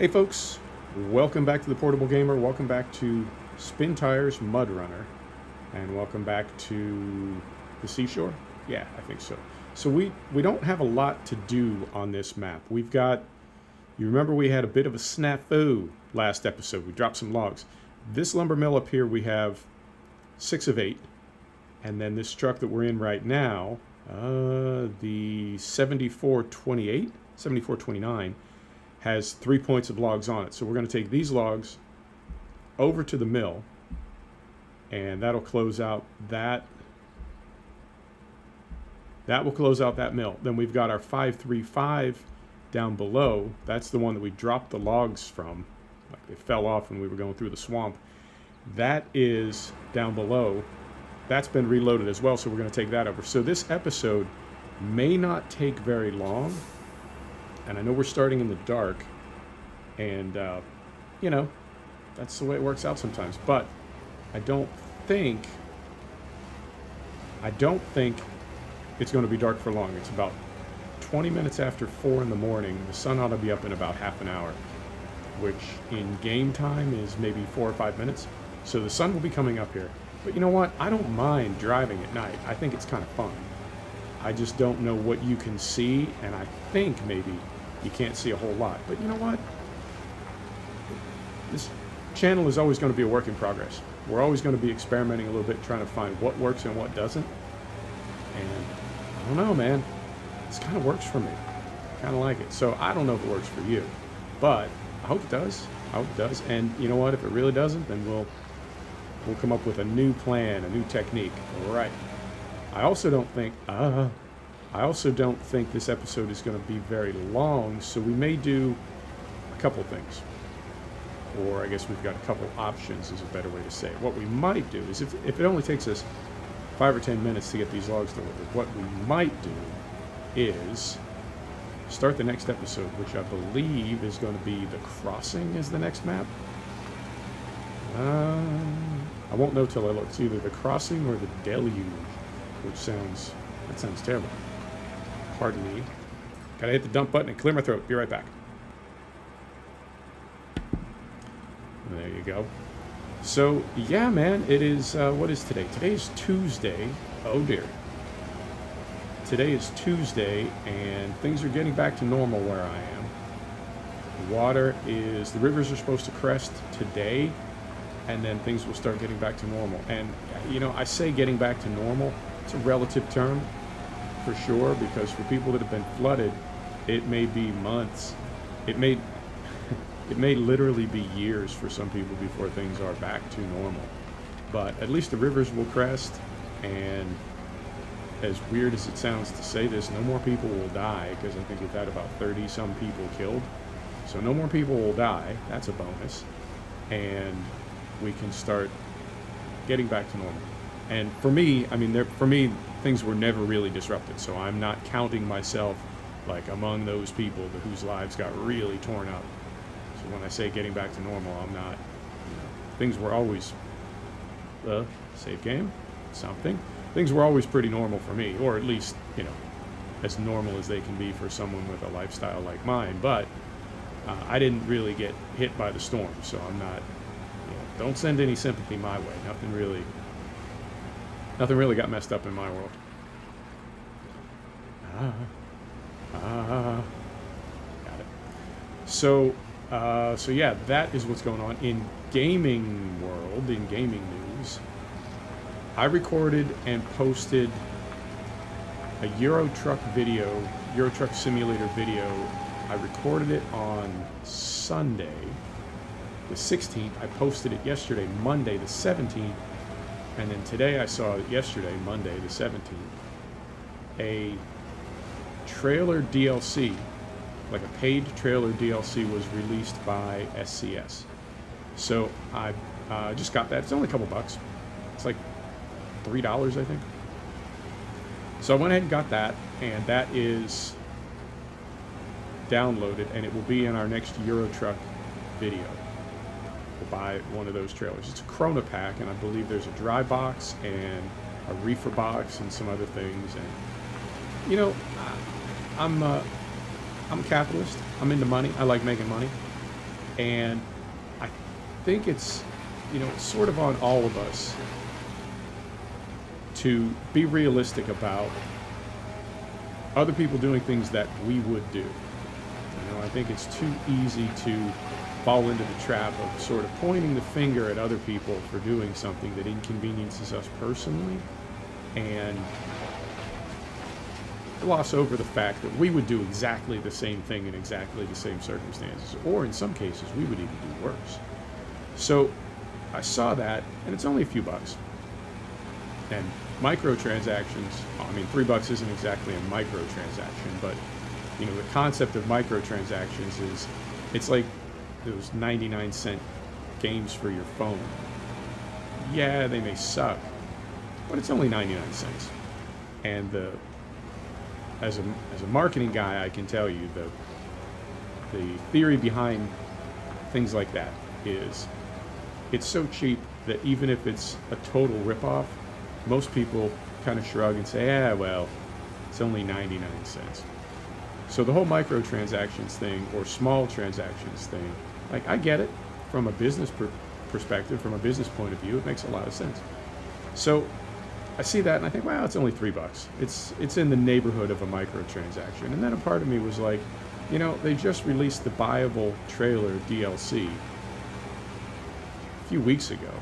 Hey folks, welcome back to the Portable Gamer, welcome back to Spintires Mudrunner, and welcome back to the Seashore? Yeah, I think so. So we don't have a lot to do on this map. We've got, you remember we had a bit of a snafu last episode, we dropped some logs. This lumber mill up here we have 6 of 8, and then this truck that we're in right now, the 7428, 7429, has 3 points of logs on it. So we're going to take these logs over to the mill, and that'll close out that. That will close out that mill. Then we've got our 535 down below. That's the one that we dropped the logs from. Like they fell off when we were going through the swamp. That is down below. That's been reloaded as well, so we're going to take that over. So this episode may not take very long. And I know we're starting in the dark, and, you know, that's the way it works out sometimes. But I don't think it's going to be dark for long. It's about 20 minutes after 4 in the morning. The sun ought to be up in about half an hour, which in game time is maybe 4 or 5 minutes. So the sun will be coming up here. But you know what? I don't mind driving at night. I think it's kind of fun. I just don't know what you can see, and I think maybe you can't see a whole lot. But you know what? This channel is always going to be a work in progress. We're always going to be experimenting a little bit, trying to find what works and what doesn't. And I don't know, man. This kind of works for me. Kind of like it. So I don't know if it works for you, but I hope it does. I hope it does. And you know what? If it really doesn't, then we'll come up with a new plan, a new technique. All right. I also don't think this episode is going to be very long, so we may do a couple things. Or I guess we've got a couple options is a better way to say it. What we might do is, if it only takes us 5 or 10 minutes to get these logs delivered, what we might do is start the next episode, which I believe is going to be The Crossing is the next map. I won't know till I look. It's either The Crossing or The Deluge, which sounds terrible. Pardon me. Gotta hit the dump button and clear my throat. Be right back. There you go. So, yeah, man, it is, what is today? Today is Tuesday. Oh, dear. Today is Tuesday, and things are getting back to normal where I am. The rivers are supposed to crest today, and then things will start getting back to normal. And, you know, I say getting back to normal. It's a relative term, for sure, because for people that have been flooded, it may be months. It may literally be years for some people before things are back to normal. But at least the rivers will crest, and as weird as it sounds to say this, no more people will die, because I think we've had about 30-some people killed. So no more people will die. That's a bonus. And we can start getting back to normal. And for me, I mean, things were never really disrupted, so I'm not counting myself like among those people whose lives got really torn up. So when I say getting back to normal, I'm not, things were always, save game, something. Things were always pretty normal for me, or at least, as normal as they can be for someone with a lifestyle like mine, but I didn't really get hit by the storm, so I'm not, don't send any sympathy my way. Nothing really got messed up in my world. Got it. So yeah, that is what's going on in gaming world, in gaming news. I recorded and posted a Euro Truck Simulator video. I recorded it on Sunday, the 16th. I posted it yesterday, Monday, the 17th. And then today I saw it yesterday, Monday the 17th, a trailer DLC, like a paid trailer DLC was released by SCS. So I just got that. It's only a couple bucks. It's like $3, I think. So I went ahead and got that, and that is downloaded, and it will be in our next Euro Truck video. We'll buy one of those trailers. It's a Corona pack, and I believe there's a dry box and a reefer box and some other things. And I'm a capitalist. I'm into money. I like making money. And I think it's, it's sort of on all of us to be realistic about other people doing things that we would do. I think it's too easy to fall into the trap of sort of pointing the finger at other people for doing something that inconveniences us personally, and gloss over the fact that we would do exactly the same thing in exactly the same circumstances, or in some cases we would even do worse. So I saw that, and it's only a few bucks. And microtransactions, I mean, $3 isn't exactly a microtransaction, but the concept of microtransactions is, it's like those 99-cent games for your phone. Yeah, they may suck, but it's only 99 cents. And as a marketing guy, I can tell you the theory behind things like that is, it's so cheap that even if it's a total ripoff, most people kind of shrug and say, yeah, well, it's only 99 cents. So the whole microtransactions thing, or small transactions thing, like, I get it from a business perspective, from a business point of view, it makes a lot of sense. So I see that and I think, wow, it's only $3. It's in the neighborhood of a microtransaction. And then a part of me was like, they just released the buyable trailer DLC a few weeks ago.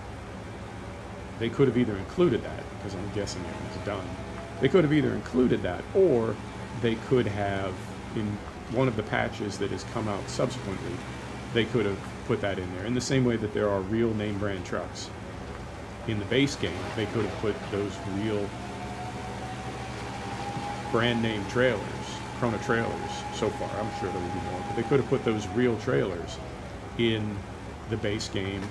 They could have either included that, because I'm guessing it was done. They could have either included that, or they could have, in one of the patches that has come out subsequently, they could have put that in there. In the same way that there are real name brand trucks in the base game, they could have put those real brand name trailers, Chrono trailers, so far. I'm sure there will be more, but they could have put those real trailers in the base game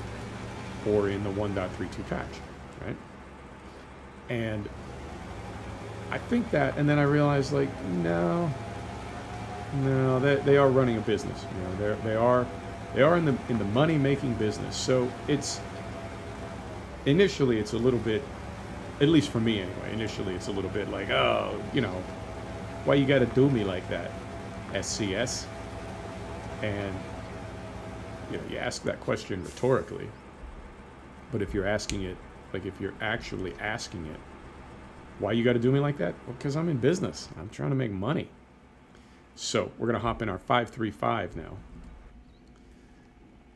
or in the 1.32 patch, right? And I think that, and then I realized, like, no, they are running a business. They are in the money making business. So initially it's a little bit, at least for me anyway, initially it's a little bit like, oh, why you got to do me like that, SCS? And you ask that question rhetorically, but if you're asking it, like, if you're actually asking it, why you got to do me like that? Well, because I'm in business. I'm trying to make money. So we're going to hop in our 535 now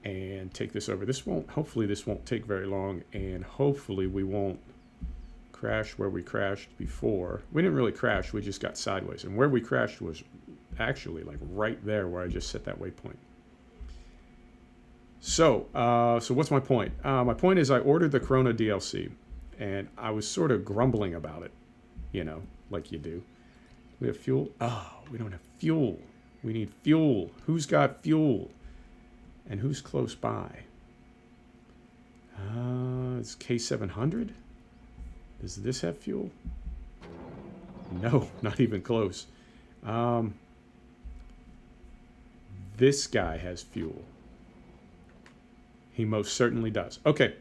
and take this over. Hopefully this won't take very long, and hopefully we won't crash where we crashed before. We didn't really crash, we just got sideways. And where we crashed was actually like right there where I just set that waypoint. So what's my point? My point is, I ordered the Chrono DLC, and I was sort of grumbling about it, like you do. We have fuel? Oh, we don't have fuel. We need fuel. Who's got fuel? And who's close by? It's K700? Does this have fuel? No, not even close. This guy has fuel. He most certainly does. Okay,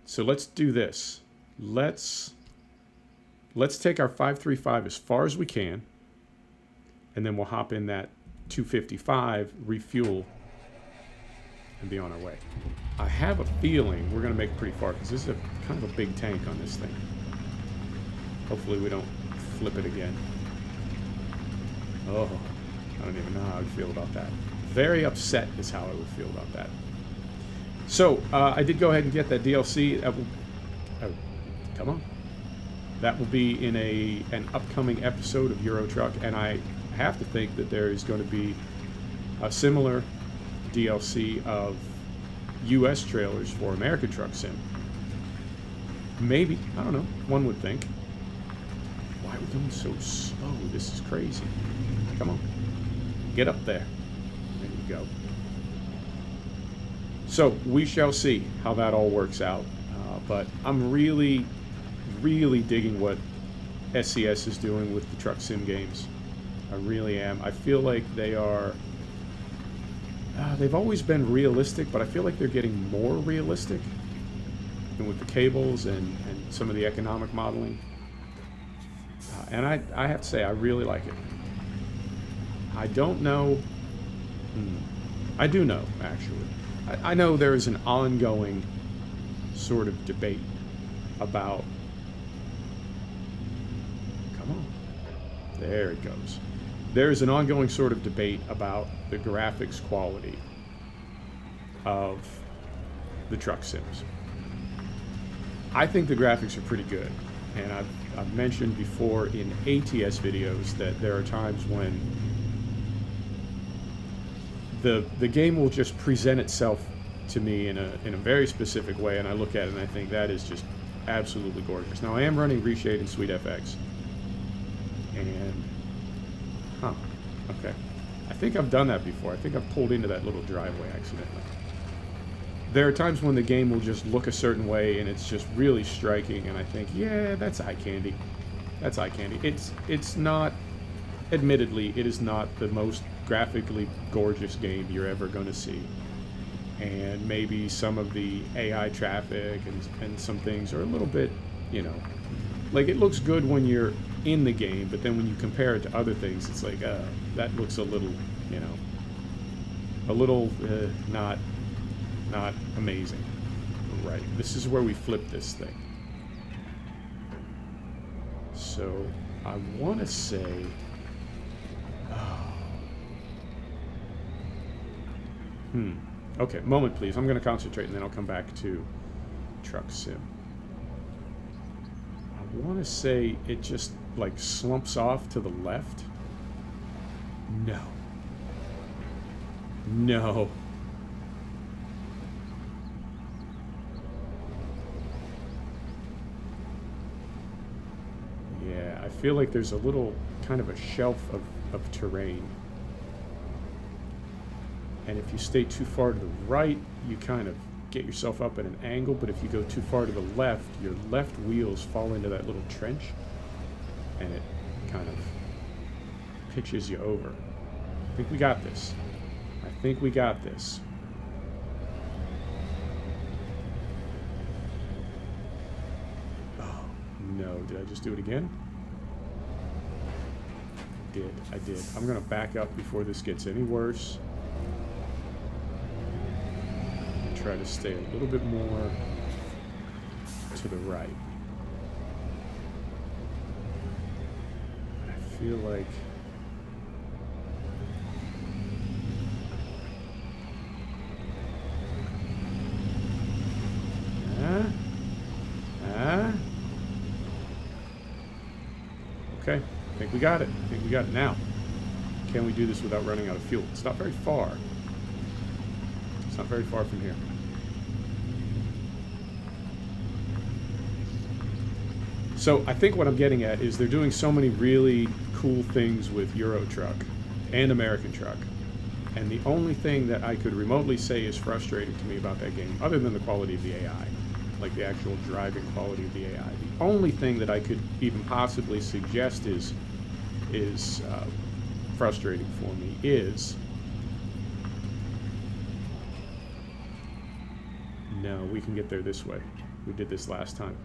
so let's do this. Let's take our 535 as far as we can, and then we'll hop in that 255, refuel, and be on our way. I have a feeling we're going to make it pretty far, because this is a kind of a big tank on this thing. Hopefully we don't flip it again. Oh, I don't even know how I would feel about that. Very upset is how I would feel about that. So I did go ahead and get that DLC. Come on. That will be in an upcoming episode of Euro Truck, and I have to think that there is going to be a similar DLC of U.S. trailers for American Truck Sim. Maybe. I don't know. One would think. Why are we going so slow? This is crazy. Come on. Get up there. There you go. So we shall see how that all works out. But I'm really, really digging what SCS is doing with the Truck Sim games. I really am. I feel like they are... they've always been realistic, but I feel like they're getting more realistic. And with the cables and some of the economic modeling. And I have to say, I really like it. I don't know... I do know, actually. I know there is an ongoing sort of debate about... Come on. There it goes. There is an ongoing sort of debate about the graphics quality of the truck sims. I think the graphics are pretty good. And I've mentioned before in ATS videos that there are times when the game will just present itself to me in a very specific way, and I look at it and I think that is just absolutely gorgeous. Now I am running Reshade and SweetFX, and okay, I think I've done that before. I think I've pulled into that little driveway accidentally. There are times when the game will just look a certain way and it's just really striking, and I think, yeah, that's eye candy. That's eye candy. It's not, admittedly, it is not the most graphically gorgeous game you're ever going to see. And maybe some of the AI traffic and some things are a little bit, you know, like it looks good when you're in the game, but then when you compare it to other things, it's like, that looks a little, you know, a little not amazing. Right, this is where we flip this thing. So I want to say, okay, moment please. I'm going to concentrate and then I'll come back to Truck Sim. I want to say it just like slumps off to the left. No. No. Yeah, I feel like there's a little kind of a shelf of terrain. And if you stay too far to the right, you kind of get yourself up at an angle, but if you go too far to the left, your left wheels fall into that little trench, and it kind of pitches you over. I think we got this. I think we got this. Oh, no. Did I just do it again? I did. I'm going to back up before this gets any worse. Try to stay a little bit more to the right. I feel like okay, I think we got it. I think we got it now. Can we do this without running out of fuel? It's not very far. It's not very far from here. So I think what I'm getting at is they're doing so many really cool things with Euro Truck and American Truck. And the only thing that I could remotely say is frustrating to me about that game, other than the quality of the AI, like the actual driving quality of the AI, the only thing that I could even possibly suggest is frustrating for me is, no, we can get there this way. We did this last time.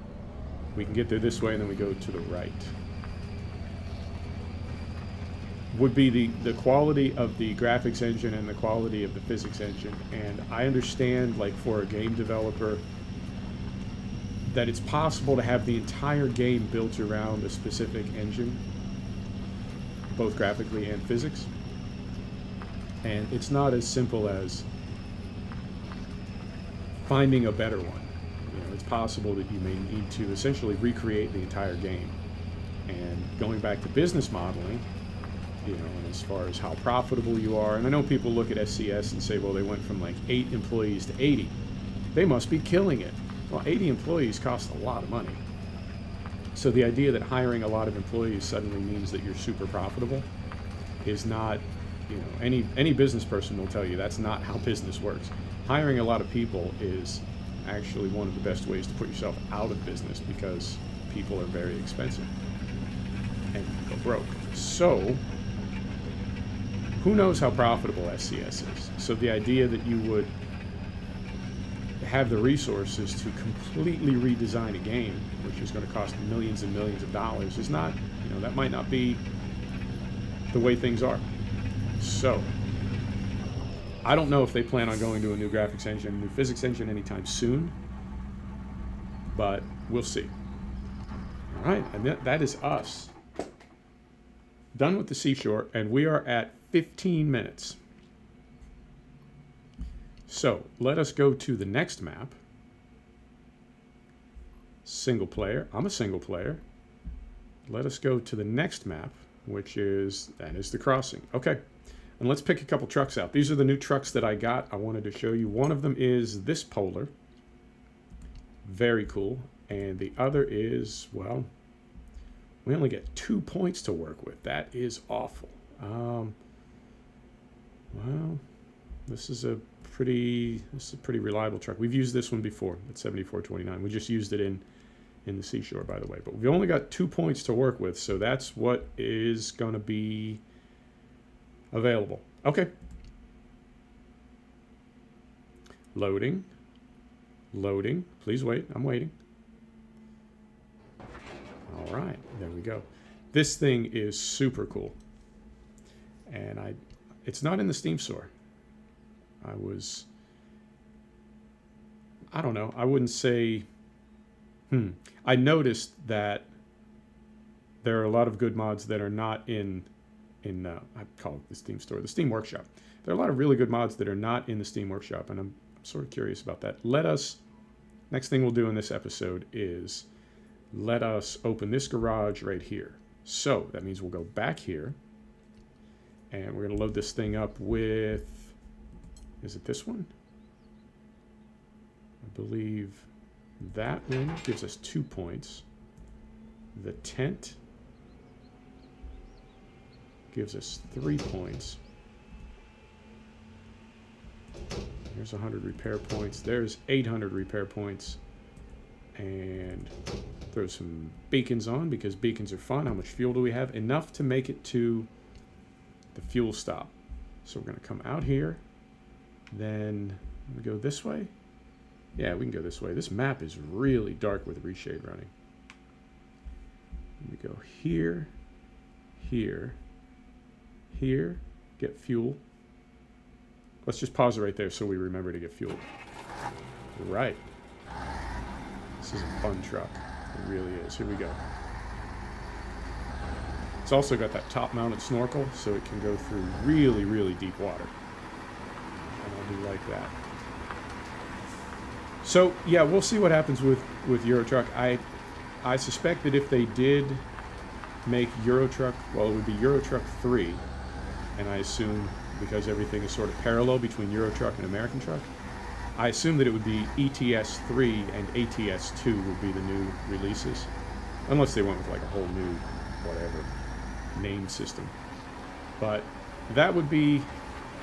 We can get there this way and then we go to the right. Would be the quality of the graphics engine and the quality of the physics engine. And I understand, like, for a game developer, that it's possible to have the entire game built around a specific engine, both graphically and physics. And it's not as simple as finding a better one. You know, it's possible that you may need to essentially recreate the entire game. And going back to business modeling, you know, and as far as how profitable you are, and I know people look at SCS and say, well, they went from like 8 employees to 80. They must be killing it. Well, 80 employees cost a lot of money. So the idea that hiring a lot of employees suddenly means that you're super profitable is not, you know, any business person will tell you that's not how business works. Hiring a lot of people is actually one of the best ways to put yourself out of business, because people are very expensive and you go broke. So who knows how profitable SCS is? So the idea that you would have the resources to completely redesign a game, which is going to cost millions and millions of dollars, is not, you know, that might not be the way things are. So I don't know if they plan on going to a new graphics engine, a new physics engine anytime soon, but we'll see. All right, and that is us. Done with the Seashore, and we are at 15 minutes. So let us go to the next map. Single player. I'm a single player. Let us go to the next map, which is, that is the crossing. Okay, and let's pick a couple trucks out. These are the new trucks that I got. I wanted to show you. One of them is this Polar. Very cool. And the other is, well, we only get 2 points to work with. That is awful. Well, this is a pretty reliable truck. We've used this one before at 7429. We just used it in the Seashore, by the way. But we've only got 2 points to work with, so that's what is going to be available. Okay. Loading. Loading. Please wait. I'm waiting. All right. There we go. This thing is super cool. And it's not in the Steam store. I don't know. I wouldn't say... I noticed that there are a lot of good mods that are not in I call it the Steam store, the Steam Workshop. There are a lot of really good mods that are not in the Steam Workshop, and I'm sort of curious about that. Next thing we'll do in this episode is let us open this garage right here. So that means we'll go back here, and we're going to load this thing up with, is it this one? I believe that one gives us 2 points. The tent gives us 3 points. There's 100 repair points. There's 800 repair points. And throw some beacons on because beacons are fun. How much fuel do we have? Enough to make it to the fuel stop. So we're going to come out here. Then we go this way. Yeah, we can go this way. This map is really dark with reshade running. We go here, here, here, get fuel. Let's just pause it right there so we remember to get fuel. Right. This is a fun truck. It really is. Here we go. It's also got that top-mounted snorkel, so it can go through really, really deep water. And I'll do like that. So, yeah, we'll see what happens with Euro Truck. I suspect that if they did make Euro Truck, well, it would be Euro Truck 3, and I assume, because everything is sort of parallel between Euro Truck and American Truck, I assume that it would be ETS 3 and ATS 2 would be the new releases, unless they went with like a whole new, whatever, name system. But that would be,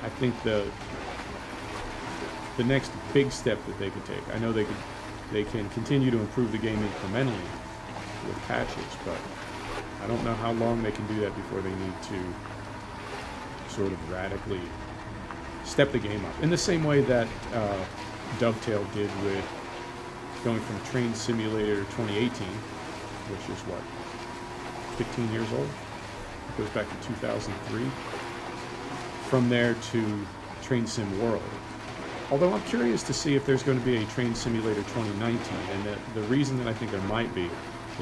I think, the next big step that they could take. I know they can continue to improve the game incrementally with patches, but I don't know how long they can do that before they need to sort of radically step the game up. In the same way that Dovetail did with going from Train Simulator 2018, which is what, 15 years old? It goes back to 2003. From there to Train Sim World. Although I'm curious to see if there's going to be a Train Simulator 2019, and the reason that I think there might be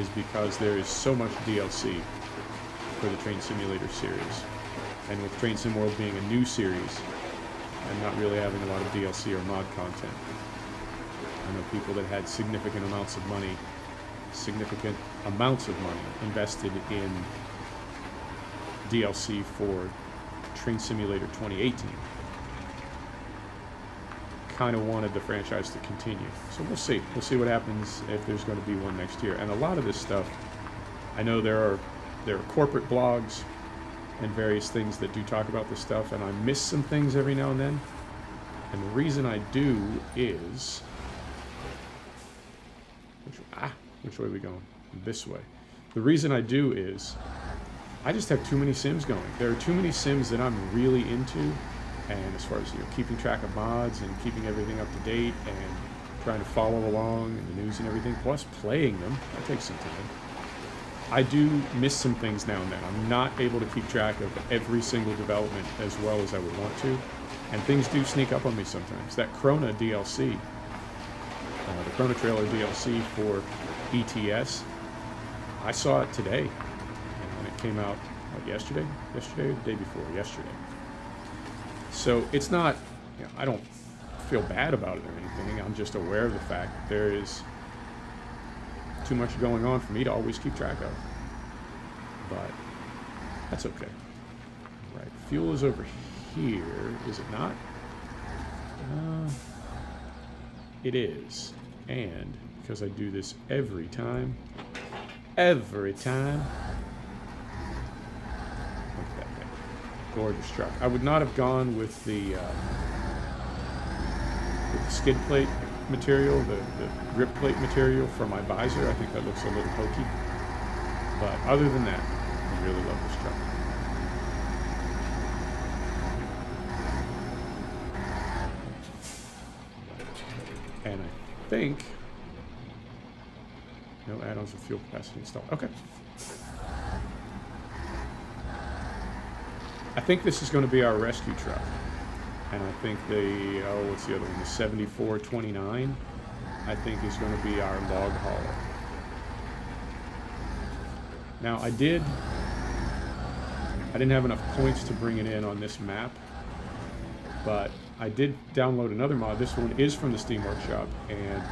is because there is so much DLC for the Train Simulator series. And with Train Sim World being a new series, and not really having a lot of DLC or mod content, I know people that had significant amounts of money invested in DLC for Train Simulator 2018. Kind of wanted the franchise to continue. So we'll see. We'll see what happens if there's going to be one next year. And a lot of this stuff, I know there are corporate blogs and various things that do talk about this stuff, and I miss some things every now and then. And the reason I do is... Which way are we going? This way. The reason I do is I just have too many sims going. There are too many sims that I'm really into, and as far as keeping track of mods and keeping everything up to date and trying to follow along in the news and everything, plus playing them, that takes some time. I do miss some things now and then. I'm not able to keep track of every single development as well as I would want to. And things do sneak up on me sometimes. That Krona DLC, the Krona trailer DLC for ETS, I saw it today. And it came out, what, yesterday? Yesterday or the day before? Yesterday. So it's not, I don't feel bad about it or anything. I'm just aware of the fact that there is too much going on for me to always keep track of. But that's okay. Right, fuel is over here, is it not? It is. And because I do this every time, look at that thing. Gorgeous truck. I would not have gone with the skid plate material, the grip plate material for my visor. I think that looks a little hokey. But other than that, I really love this truck. And I think no add-ons with fuel capacity installed. Okay. I think this is going to be our rescue truck. And I think what's the other one? The 7429, I think is going to be our log hauler. Now, I didn't have enough points to bring it in on this map, but I did download another mod. This one is from the Steam Workshop, and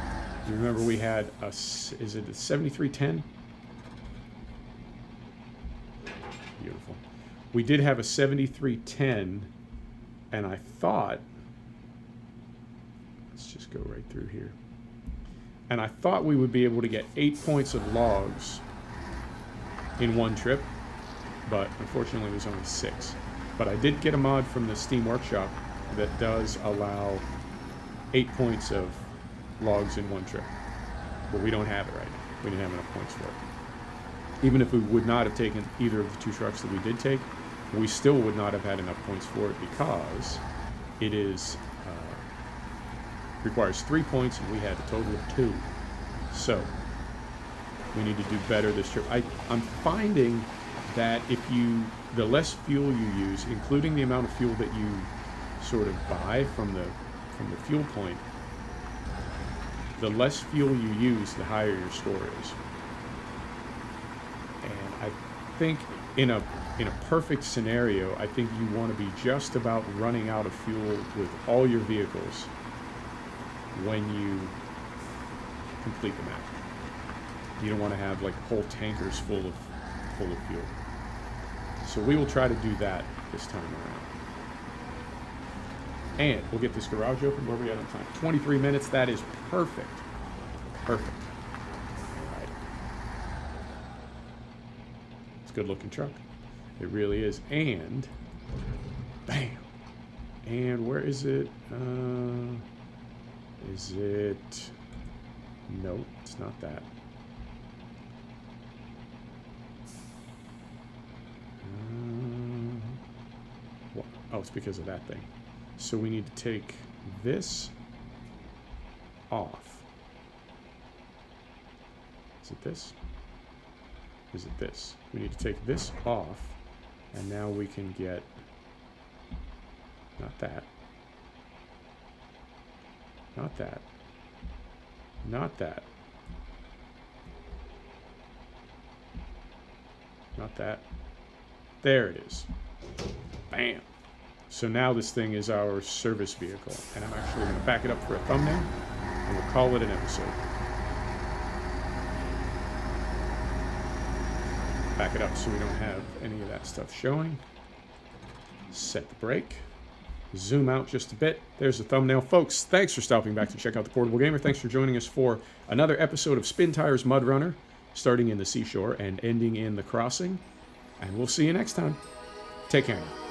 you remember we had is it a 7310? Beautiful. We did have a 7310, and I thought, let's just go right through here, and I thought we would be able to get 8 points of logs in one trip, but unfortunately it was only 6. But I did get a mod from the Steam Workshop that does allow 8 points of logs in one trip. But we don't have it right now. We didn't have enough points for it. Even if we would not have taken either of the 2 trucks that we did take, we still would not have had enough points for it because it is requires 3 points and we had a total of 2. So we need to do better this trip. I'm finding that the less fuel you use, including the amount of fuel that you sort of buy from the fuel point, the less fuel you use, the higher your score is. And I think in a perfect scenario, I think you want to be just about running out of fuel with all your vehicles when you complete the map. You don't want to have like whole tankers full of fuel. So we will try to do that this time around. And we'll get this garage open. Where are we at on time? 23 minutes. That is perfect. Perfect. All right. It's a good looking truck. It really is. And bam. And where is it? Is it? No, it's not that. Oh, it's because of that thing. So we need to take this off. Is it this? Is it this? We need to take this off, and now we can get, not that, not that, not that, not that. There it is. Bam. So now this thing is our service vehicle, and I'm actually going to back it up for a thumbnail, and we'll call it an episode. Back it up so we don't have any of that stuff showing. Set the brake. Zoom out just a bit. There's the thumbnail. Folks, thanks for stopping back to check out The Portable Gamer. Thanks for joining us for another episode of Spintires Mudrunner, starting in the Seashore and ending in the Crossing. And we'll see you next time. Take care now.